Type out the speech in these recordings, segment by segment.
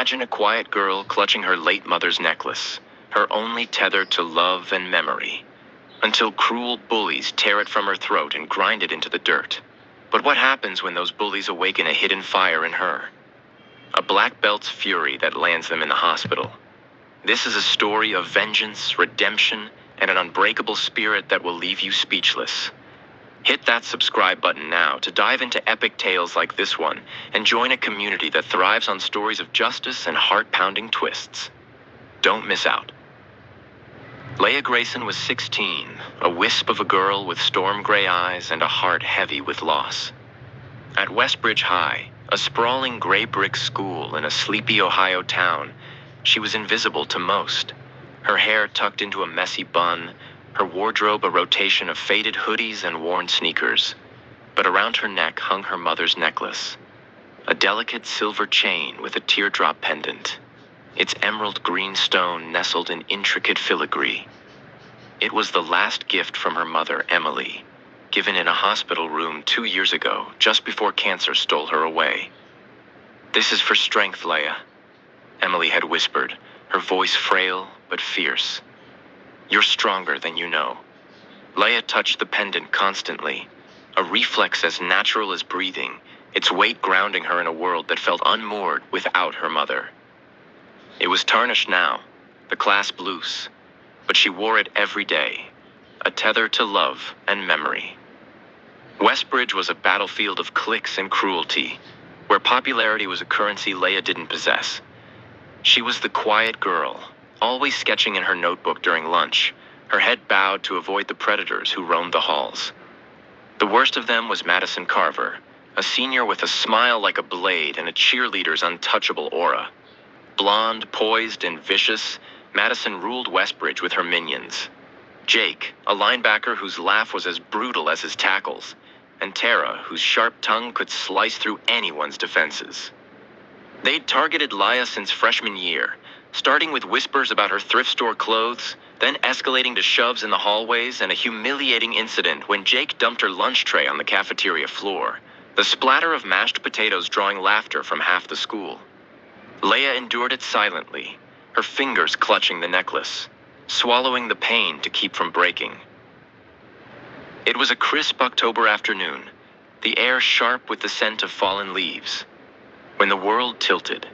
Imagine a quiet girl clutching her late mother's necklace, her only tether to love and memory, until cruel bullies tear it from her throat and grind it into the dirt. But what happens when those bullies awaken a hidden fire in her? A black belt's fury that lands them in the hospital. This is a story of vengeance, redemption, and an unbreakable spirit that will leave you speechless. Hit that subscribe button now to dive into epic tales like this one and join a community that thrives on stories of justice and heart-pounding twists. Don't miss out. Leah Grayson was 16, a wisp of a girl with storm gray eyes and a heart heavy with loss. At Westbridge High, a sprawling gray brick school in a sleepy Ohio town, she was invisible to most. Her hair tucked into a messy bun, her wardrobe a rotation of faded hoodies and worn sneakers. But around her neck hung her mother's necklace, a delicate silver chain with a teardrop pendant, its emerald green stone nestled in intricate filigree. It was the last gift from her mother, Emily, given in a hospital room 2 years ago, just before cancer stole her away. "This is for strength, Leah," Emily had whispered, her voice frail but fierce. "You're stronger than you know." Leah touched the pendant constantly, a reflex as natural as breathing, its weight grounding her in a world that felt unmoored without her mother. It was tarnished now, the clasp loose, but she wore it every day, a tether to love and memory. Westbridge was a battlefield of cliques and cruelty, where popularity was a currency Leah didn't possess. She was the quiet girl, always sketching in her notebook during lunch, her head bowed to avoid the predators who roamed the halls. The worst of them was Madison Carver, a senior with a smile like a blade and a cheerleader's untouchable aura. Blonde, poised, and vicious, Madison ruled Westbridge with her minions. Jake, a linebacker whose laugh was as brutal as his tackles, and Tara, whose sharp tongue could slice through anyone's defenses. They'd targeted Leah since freshman year, starting with whispers about her thrift store clothes, then escalating to shoves in the hallways and a humiliating incident when Jake dumped her lunch tray on the cafeteria floor, the splatter of mashed potatoes drawing laughter from half the school. Leah endured it silently, her fingers clutching the necklace, swallowing the pain to keep from breaking. It was a crisp October afternoon, the air sharp with the scent of fallen leaves, when the world tilted.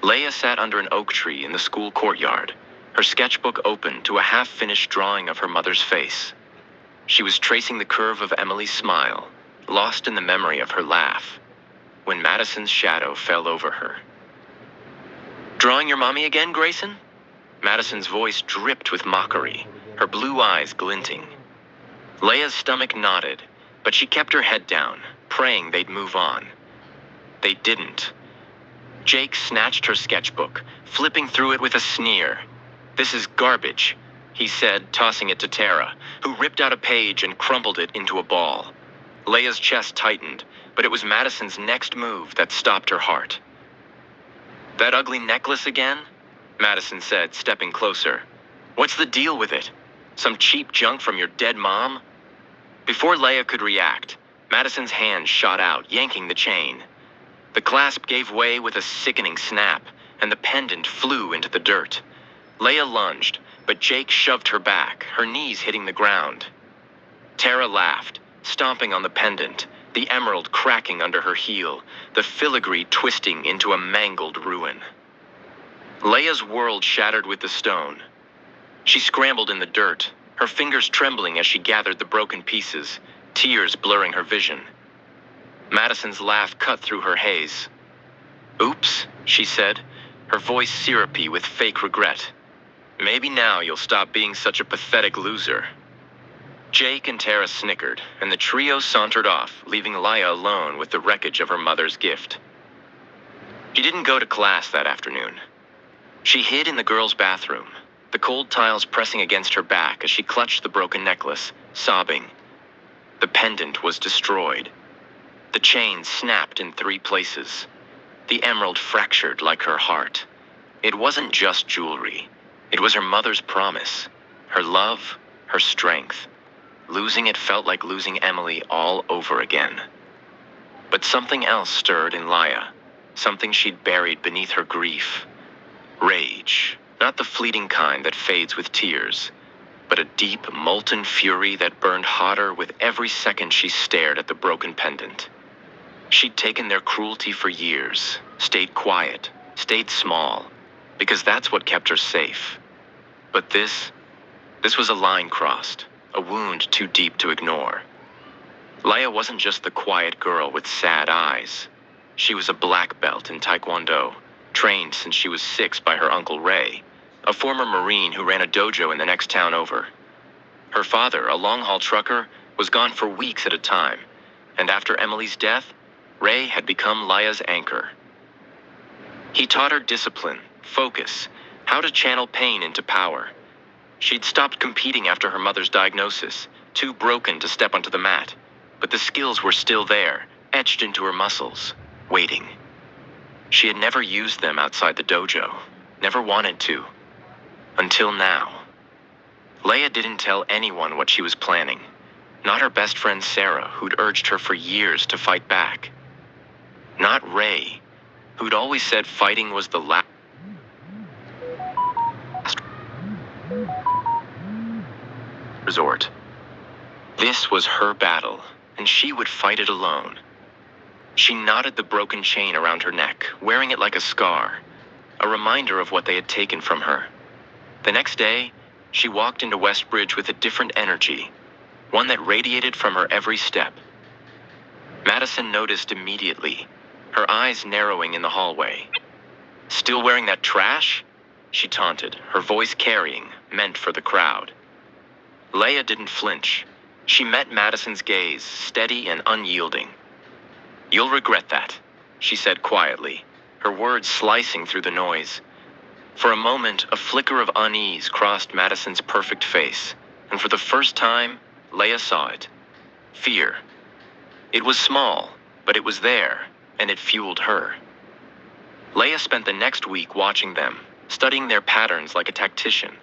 Leah sat under an oak tree in the school courtyard, her sketchbook open to a half-finished drawing of her mother's face. She was tracing the curve of Emily's smile, lost in the memory of her laugh, when Madison's shadow fell over her. "Drawing your mommy again, Grayson?" Madison's voice dripped with mockery, her blue eyes glinting. Leah's stomach knotted, but she kept her head down, praying they'd move on. They didn't. Jake snatched her sketchbook, flipping through it with a sneer. "This is garbage," he said, tossing it to Tara, who ripped out a page and crumpled it into a ball. Leah's chest tightened, but it was Madison's next move that stopped her heart. "That ugly necklace again?" Madison said, stepping closer. "What's the deal with it? Some cheap junk from your dead mom?" Before Leah could react, Madison's hand shot out, yanking the chain. The clasp gave way with a sickening snap, and the pendant flew into the dirt. Leah lunged, but Jake shoved her back, her knees hitting the ground. Tara laughed, stomping on the pendant, the emerald cracking under her heel, the filigree twisting into a mangled ruin. Leah's world shattered with the stone. She scrambled in the dirt, her fingers trembling as she gathered the broken pieces, tears blurring her vision. Madison's laugh cut through her haze. "Oops," she said, her voice syrupy with fake regret. "Maybe now you'll stop being such a pathetic loser." Jake and Tara snickered, and the trio sauntered off, leaving Leah alone with the wreckage of her mother's gift. She didn't go to class that afternoon. She hid in the girls' bathroom, the cold tiles pressing against her back as she clutched the broken necklace, sobbing. The pendant was destroyed. The chain snapped in 3 places. The emerald fractured like her heart. It wasn't just jewelry. It was her mother's promise, her love, her strength. Losing it felt like losing Emily all over again. But something else stirred in Leah. something she'd buried beneath her grief. Rage, not the fleeting kind that fades with tears, but a deep, molten fury that burned hotter with every second she stared at the broken pendant. She'd taken their cruelty for years, stayed quiet, stayed small, because that's what kept her safe. But this was a line crossed, a wound too deep to ignore. Leia wasn't just the quiet girl with sad eyes. She was a black belt in Taekwondo, trained since she was 6 by her Uncle Ray, a former Marine who ran a dojo in the next town over. Her father, a long-haul trucker, was gone for weeks at a time, and after Emily's death, Ray had become Leia's anchor. He taught her discipline, focus, how to channel pain into power. She'd stopped competing after her mother's diagnosis, too broken to step onto the mat, but the skills were still there, etched into her muscles, waiting. She had never used them outside the dojo, never wanted to. Until now. Leia didn't tell anyone what she was planning, not her best friend Sarah, who'd urged her for years to fight back. Not Ray, who'd always said fighting was the last resort. This was her battle, and she would fight it alone. She knotted the broken chain around her neck, wearing it like a scar, a reminder of what they had taken from her. The next day, she walked into Westbridge with a different energy, one that radiated from her every step. Madison noticed immediately, her eyes narrowing in the hallway. "Still wearing that trash?" she taunted, her voice carrying, meant for the crowd. Leia didn't flinch. She met Madison's gaze, steady and unyielding. "You'll regret that," she said quietly, her words slicing through the noise. For a moment, a flicker of unease crossed Madison's perfect face, and for the first time, Leia saw it. Fear. It was small, but it was there, and it fueled her. Leia spent the next week watching them, studying their patterns like a tactician.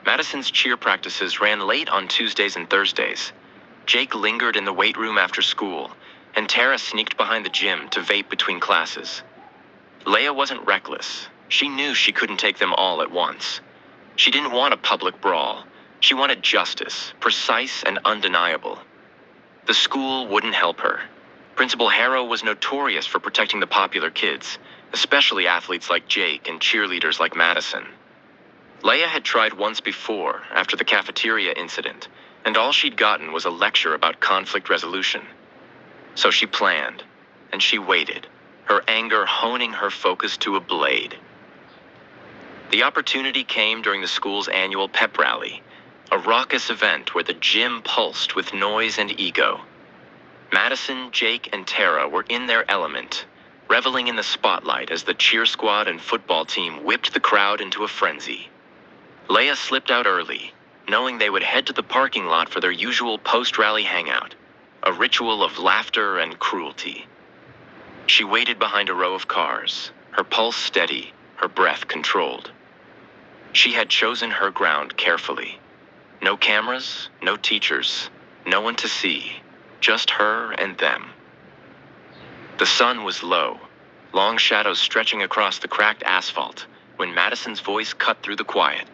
Madison's cheer practices ran late on Tuesdays and Thursdays. Jake lingered in the weight room after school, and Tara sneaked behind the gym to vape between classes. Leia wasn't reckless. She knew she couldn't take them all at once. She didn't want a public brawl. She wanted justice, precise and undeniable. The school wouldn't help her. Principal Harrow was notorious for protecting the popular kids, especially athletes like Jake and cheerleaders like Madison. Leia had tried once before, after the cafeteria incident, and all she'd gotten was a lecture about conflict resolution. So she planned, and she waited, her anger honing her focus to a blade. The opportunity came during the school's annual pep rally, a raucous event where the gym pulsed with noise and ego. Madison, Jake, and Tara were in their element, reveling in the spotlight as the cheer squad and football team whipped the crowd into a frenzy. Leia slipped out early, knowing they would head to the parking lot for their usual post-rally hangout, a ritual of laughter and cruelty. She waited behind a row of cars, her pulse steady, her breath controlled. She had chosen her ground carefully. No cameras, no teachers, no one to see, just her and them. The sun was low, long shadows stretching across the cracked asphalt, when Madison's voice cut through the quiet.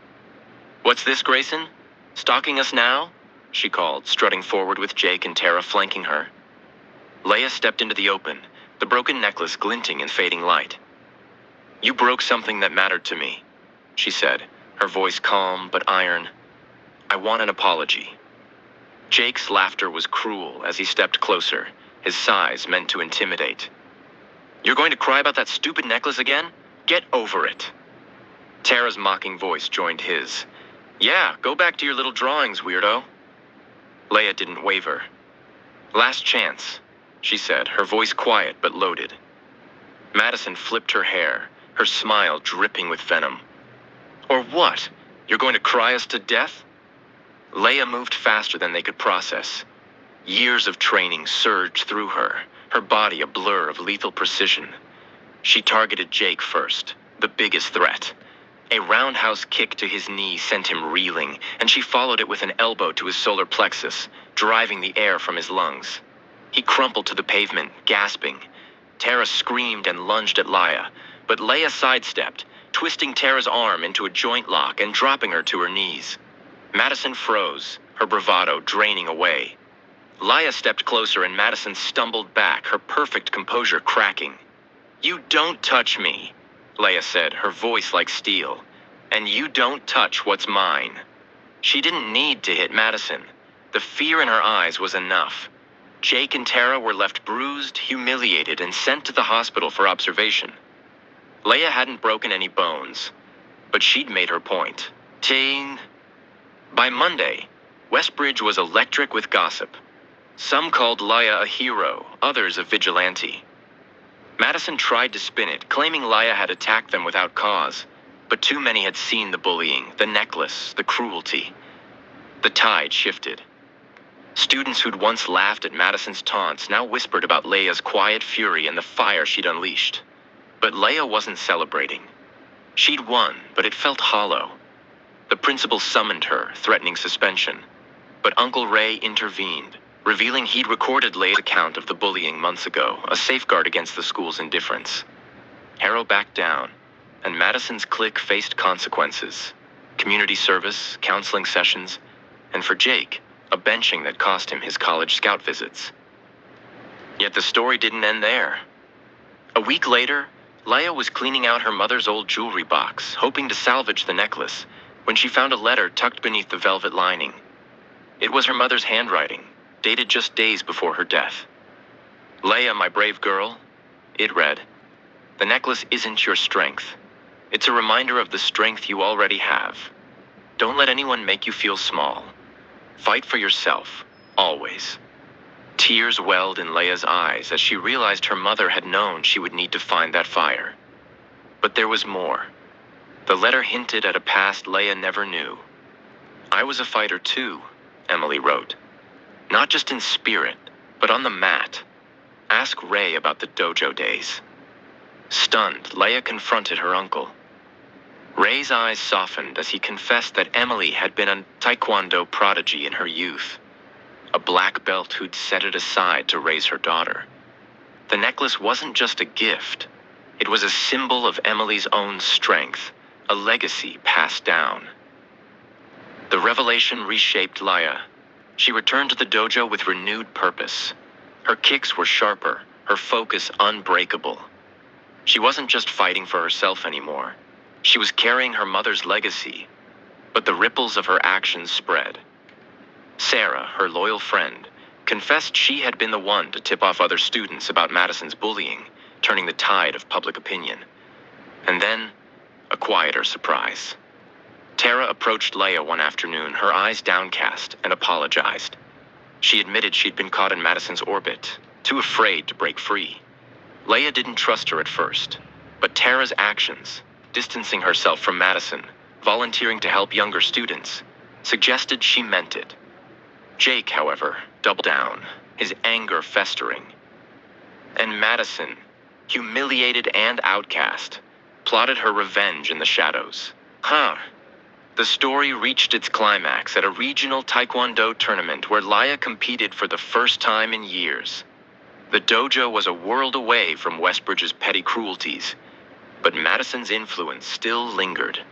"What's this, Grayson? Stalking us now?" she called, strutting forward with Jake and Tara flanking her. Leia stepped into the open, the broken necklace glinting in fading light. "You broke something that mattered to me," she said, her voice calm but iron. "I want an apology." Jake's laughter was cruel as he stepped closer, his size meant to intimidate. "You're going to cry about that stupid necklace again? Get over it." Tara's mocking voice joined his. "Yeah, go back to your little drawings, weirdo." Leia didn't waver. "Last chance," she said, her voice quiet but loaded. Madison flipped her hair, her smile dripping with venom. "Or what? You're going to cry us to death?" Leia moved faster than they could process. Years of training surged through her, her body a blur of lethal precision. She targeted Jake first, the biggest threat. A roundhouse kick to his knee sent him reeling, and she followed it with an elbow to his solar plexus, driving the air from his lungs. He crumpled to the pavement, gasping. Tara screamed and lunged at Leia, but Leia sidestepped, twisting Tara's arm into a joint lock and dropping her to her knees. Madison froze, her bravado draining away. Leia stepped closer and Madison stumbled back, her perfect composure cracking. "You don't touch me," Leia said, her voice like steel. "And you don't touch what's mine." She didn't need to hit Madison. The fear in her eyes was enough. Jake and Tara were left bruised, humiliated, and sent to the hospital for observation. Leia hadn't broken any bones, but she'd made her point. Ting. By Monday, Westbridge was electric with gossip. Some called Leia a hero, others a vigilante. Madison tried to spin it, claiming Leia had attacked them without cause, but too many had seen the bullying, the necklace, the cruelty. The tide shifted. Students who'd once laughed at Madison's taunts now whispered about Leia's quiet fury and the fire she'd unleashed. But Leia wasn't celebrating. She'd won, but it felt hollow. The principal summoned her, threatening suspension. But Uncle Ray intervened, revealing he'd recorded Leia's account of the bullying months ago, a safeguard against the school's indifference. Harrow backed down, and Madison's clique faced consequences. Community service, counseling sessions, and for Jake, a benching that cost him his college scout visits. Yet the story didn't end there. A week later, Leia was cleaning out her mother's old jewelry box, hoping to salvage the necklace, when she found a letter tucked beneath the velvet lining. It was her mother's handwriting, dated just days before her death. "Leia, my brave girl," it read, "the necklace isn't your strength. It's a reminder of the strength you already have. Don't let anyone make you feel small. Fight for yourself, always." Tears welled in Leia's eyes as she realized her mother had known she would need to find that fire. But there was more. The letter hinted at a past Leia never knew. "I was a fighter too," Emily wrote. "Not just in spirit, but on the mat. Ask Ray about the dojo days." Stunned, Leia confronted her uncle. Ray's eyes softened as he confessed that Emily had been a taekwondo prodigy in her youth, a black belt who'd set it aside to raise her daughter. The necklace wasn't just a gift. It was a symbol of Emily's own strength, a legacy passed down. The revelation reshaped Leia. She returned to the dojo with renewed purpose. Her kicks were sharper, her focus unbreakable. She wasn't just fighting for herself anymore. She was carrying her mother's legacy, but the ripples of her actions spread. Sarah, her loyal friend, confessed she had been the one to tip off other students about Madison's bullying, turning the tide of public opinion. And then, a quieter surprise. Tara approached Leia one afternoon, her eyes downcast, and apologized. She admitted she'd been caught in Madison's orbit, too afraid to break free. Leia didn't trust her at first, but Tara's actions, distancing herself from Madison, volunteering to help younger students, suggested she meant it. Jake, however, doubled down, his anger festering. And Madison, humiliated and outcast, plotted her revenge in the shadows. The story reached its climax at a regional taekwondo tournament where Leia competed for the first time in years. The dojo was a world away from Westbridge's petty cruelties, but Madison's influence still lingered.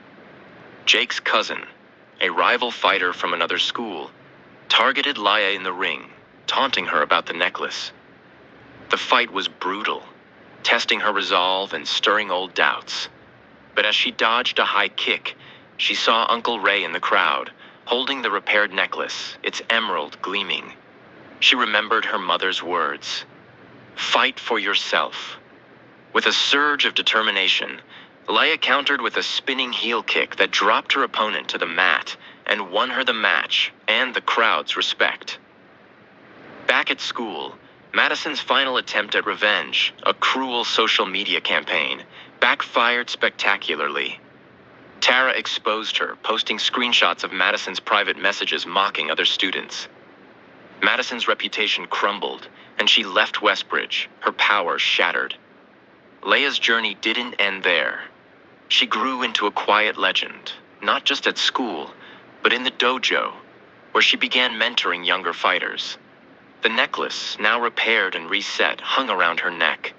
Jake's cousin, a rival fighter from another school, targeted Leia in the ring, taunting her about the necklace. The fight was brutal, testing her resolve and stirring old doubts. But as she dodged a high kick, she saw Uncle Ray in the crowd, holding the repaired necklace, its emerald gleaming. She remembered her mother's words, "Fight for yourself." With a surge of determination, Leia countered with a spinning heel kick that dropped her opponent to the mat and won her the match and the crowd's respect. Back at school, Madison's final attempt at revenge, a cruel social media campaign, backfired spectacularly. Tara exposed her, posting screenshots of Madison's private messages mocking other students. Madison's reputation crumbled, and she left Westbridge, her power shattered. Leia's journey didn't end there. She grew into a quiet legend, not just at school, but in the dojo, where she began mentoring younger fighters. The necklace, now repaired and reset, hung around her neck.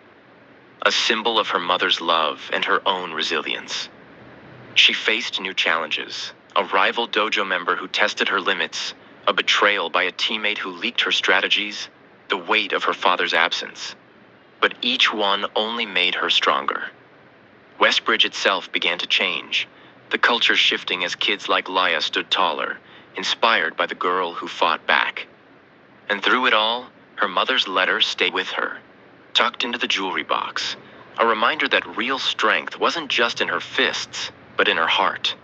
a symbol of her mother's love and her own resilience. She faced new challenges: a rival dojo member who tested her limits, a betrayal by a teammate who leaked her strategies, the weight of her father's absence. But each one only made her stronger. Westbridge itself began to change, the culture shifting as kids like Laya stood taller, inspired by the girl who fought back. And through it all, her mother's letter stayed with her, tucked into the jewelry box, a reminder that real strength wasn't just in her fists, but in her heart.